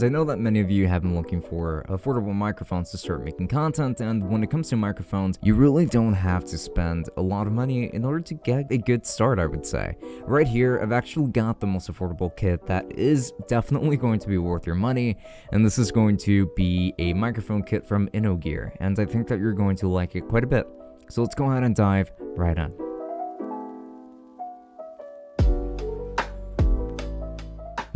And I know that many of you have been looking for affordable microphones to start making content, and when it comes to microphones, you really don't have to spend a lot of money in order to get a good start, I would say. Right here, I've actually got the most affordable kit that is definitely going to be worth your money, and this is going to be a microphone kit from InnoGear, and I think that you're going to like it quite a bit. So let's go ahead and dive right in.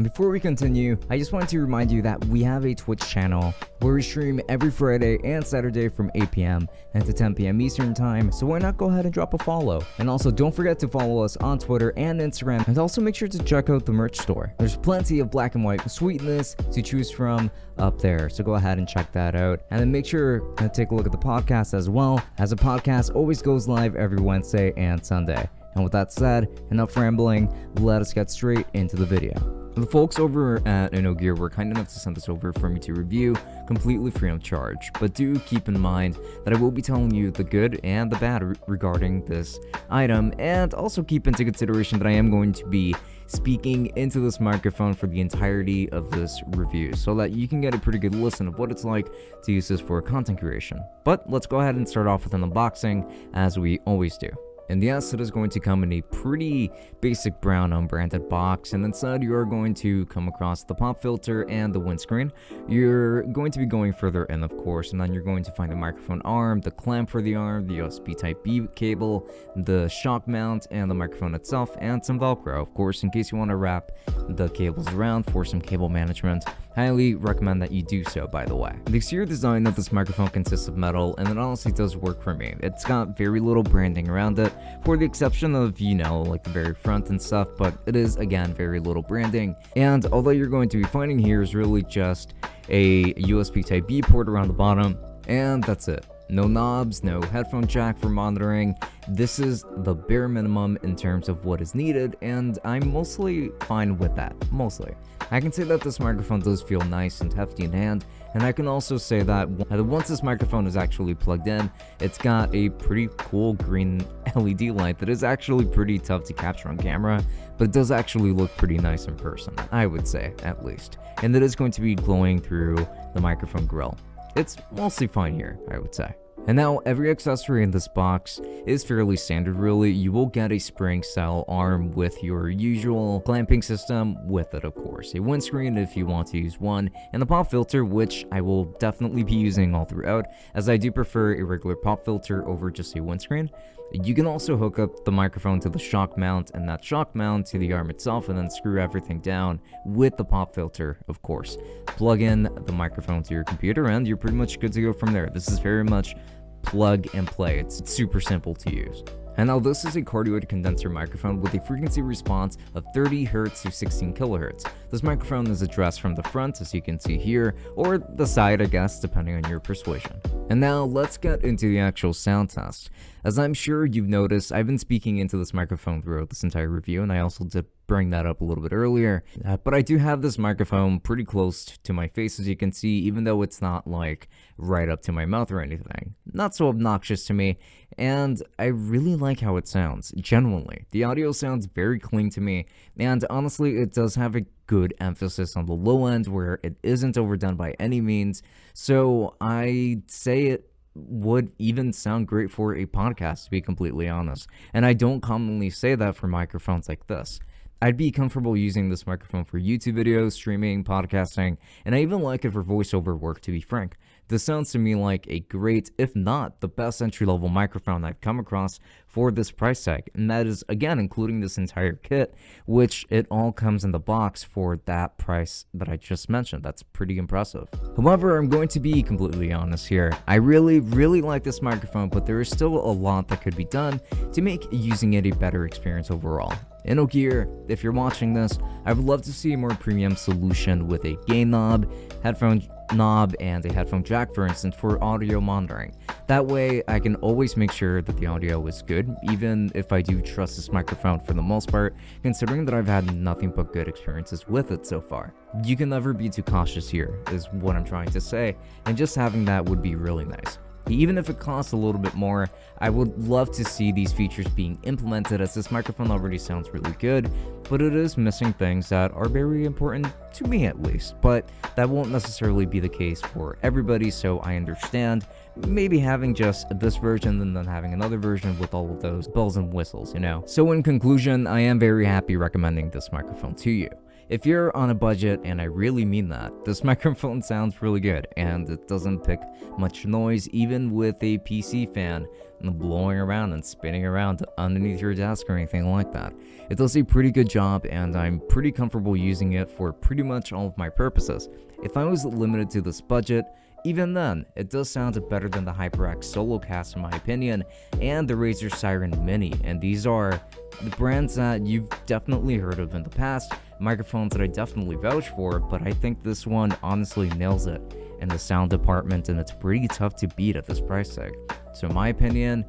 Before we continue, I just wanted to remind you that we have a Twitch channel where we stream every Friday and Saturday from 8 p.m. and to 10 p.m. Eastern time, so why not go ahead and drop a follow? And also don't forget to follow us on Twitter and Instagram, and also make sure to check out the merch store. There's plenty of black and white sweetness to choose from up there, so go ahead and check that out. And then make sure to take a look at the podcast as well, as the podcast always goes live every Wednesday and Sunday. And with that said, enough rambling, let us get straight into the video. The folks over at InnoGear were kind enough to send this over for me to review completely free of charge, but do keep in mind that I will be telling you the good and the bad regarding this item, and also keep into consideration that I am going to be speaking into this microphone for the entirety of this review, so that you can get a pretty good listen of what it's like to use this for content creation. But let's go ahead and start off with an unboxing, as we always do. And yes, it is going to come in a pretty basic brown unbranded box, and inside you are going to come across the pop filter and the windscreen. You're going to be going further in, of course, and then you're going to find the microphone arm, the clamp for the arm, the USB Type-B cable, the shock mount, and the microphone itself, and some Velcro, of course, in case you want to wrap the cables around for some cable management. Highly recommend that you do so, by the way. The exterior design of this microphone consists of metal, and it honestly does work for me. It's got very little branding around it, for the exception of, you know, like the very front and stuff, but it is, again, very little branding. And all that you're going to be finding here is really just a USB Type-B port around the bottom, and that's it. No knobs, no headphone jack for monitoring. This is the bare minimum in terms of what is needed, and I'm mostly fine with that, mostly. I can say that this microphone does feel nice and hefty in hand, and I can also say that once this microphone is actually plugged in, it's got a pretty cool green LED light that is actually pretty tough to capture on camera, but it does actually look pretty nice in person, I would say, at least. And it is going to be glowing through the microphone grill. It's mostly fine here, I would say. And now, every accessory in this box is fairly standard, really. You will get a spring style arm with your usual clamping system with it, of course. A windscreen if you want to use one, and the pop filter, which I will definitely be using all throughout, as I do prefer a regular pop filter over just a windscreen. You can also hook up the microphone to the shock mount, and that shock mount to the arm itself, and then screw everything down with the pop filter, of course. Plug in the microphone to your computer, and you're pretty much good to go from there. This is very much plug and play. It's super simple to use. And now this is a cardioid condenser microphone with a frequency response of 30 Hz to 16 kHz. This microphone is addressed from the front, as you can see here, or the side, I guess, depending on your persuasion. And now let's get into the actual sound test. As I'm sure you've noticed, I've been speaking into this microphone throughout this entire review, and I also did bring that up a little bit earlier, but I do have this microphone pretty close to my face, as you can see, even though it's not like right up to my mouth or anything. Not so obnoxious to me, and I really like how it sounds, genuinely. The audio sounds very clean to me, and honestly, it does have a good emphasis on the low end where it isn't overdone by any means, so I'd say it would even sound great for a podcast, to be completely honest. And I don't commonly say that for microphones like this. I'd be comfortable using this microphone for YouTube videos, streaming, podcasting, and I even like it for voiceover work, to be frank. This sounds to me like a great, if not the best entry-level microphone I've come across for this price tag, and that is, again, including this entire kit, which it all comes in the box for that price that I just mentioned. That's pretty impressive. However, I'm going to be completely honest here. I really like this microphone, but there is still a lot that could be done to make using it a better experience overall. InnoGear, if you're watching this, I would love to see a more premium solution with a gain knob, headphone knob, and a headphone jack, for instance, for audio monitoring. That way, I can always make sure that the audio is good, even if I do trust this microphone for the most part, considering that I've had nothing but good experiences with it so far. You can never be too cautious here, is what I'm trying to say, and just having that would be really nice. Even if it costs a little bit more, I would love to see these features being implemented, as this microphone already sounds really good, but it is missing things that are very important to me at least. But that won't necessarily be the case for everybody, so I understand maybe having just this version and then having another version with all of those bells and whistles, you know. So in conclusion, I am very happy recommending this microphone to you. If you're on a budget, and I really mean that, this microphone sounds really good, and it doesn't pick much noise even with a PC fan blowing around and spinning around underneath your desk or anything like that. It does a pretty good job, and I'm pretty comfortable using it for pretty much all of my purposes. If I was limited to this budget, even then, it does sound better than the HyperX SoloCast in my opinion, and the Razer Siren Mini, and these are the brands that you've definitely heard of in the past, microphones that I definitely vouch for, but I think this one honestly nails it in the sound department, and it's pretty tough to beat at this price tag. So in my opinion,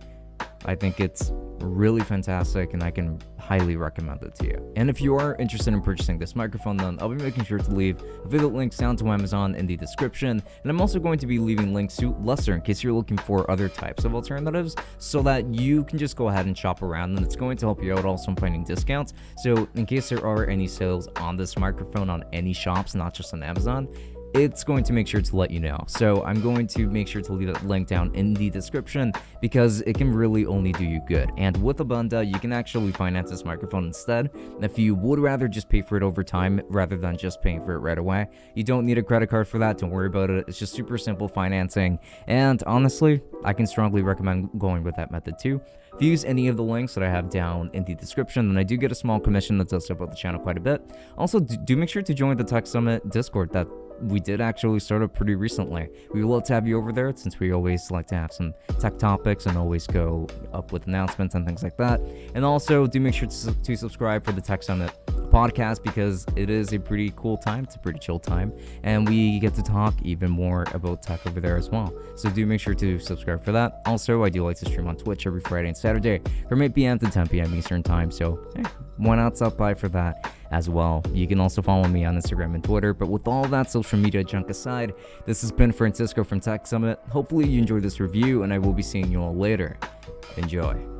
I think it's really fantastic, and I can highly recommend it to you. And if you are interested in purchasing this microphone, then I'll be making sure to leave affiliate links down to Amazon in the description, and I'm also going to be leaving links to Lesser in case you're looking for other types of alternatives, so that you can just go ahead and shop around, and it's going to help you out also in finding discounts. So in case there are any sales on this microphone on any shops, not just on Amazon, it's going to make sure to let you know. So I'm going to make sure to leave that link down in the description, because it can really only do you good. And with ABUNDA, you can actually finance this microphone instead. If you would rather just pay for it over time rather than just paying for it right away, you don't need a credit card for that. Don't worry about it. It's just super simple financing. And honestly, I can strongly recommend going with that method too. If you use any of the links that I have down in the description, then I do get a small commission that does support the channel quite a bit. Also, do make sure to join the Tech Summit Discord that we did actually start up pretty recently. We would love to have you over there, since we always like to have some tech topics and always go up with announcements and things like that. And also do make sure to subscribe for the Tech Summit podcast, because it is a pretty cool time. It's a pretty chill time, and we get to talk even more about tech over there as well. So do make sure to subscribe for that. Also, I do like to stream on Twitch every Friday and Saturday from 8 p.m. to 10 p.m. Eastern time, so why not stop by for that as well. You can also follow me on Instagram and Twitter. But with all that social media junk aside, this has been Francisco from Tech Summit. Hopefully you enjoyed this review, and I will be seeing you all later. Enjoy.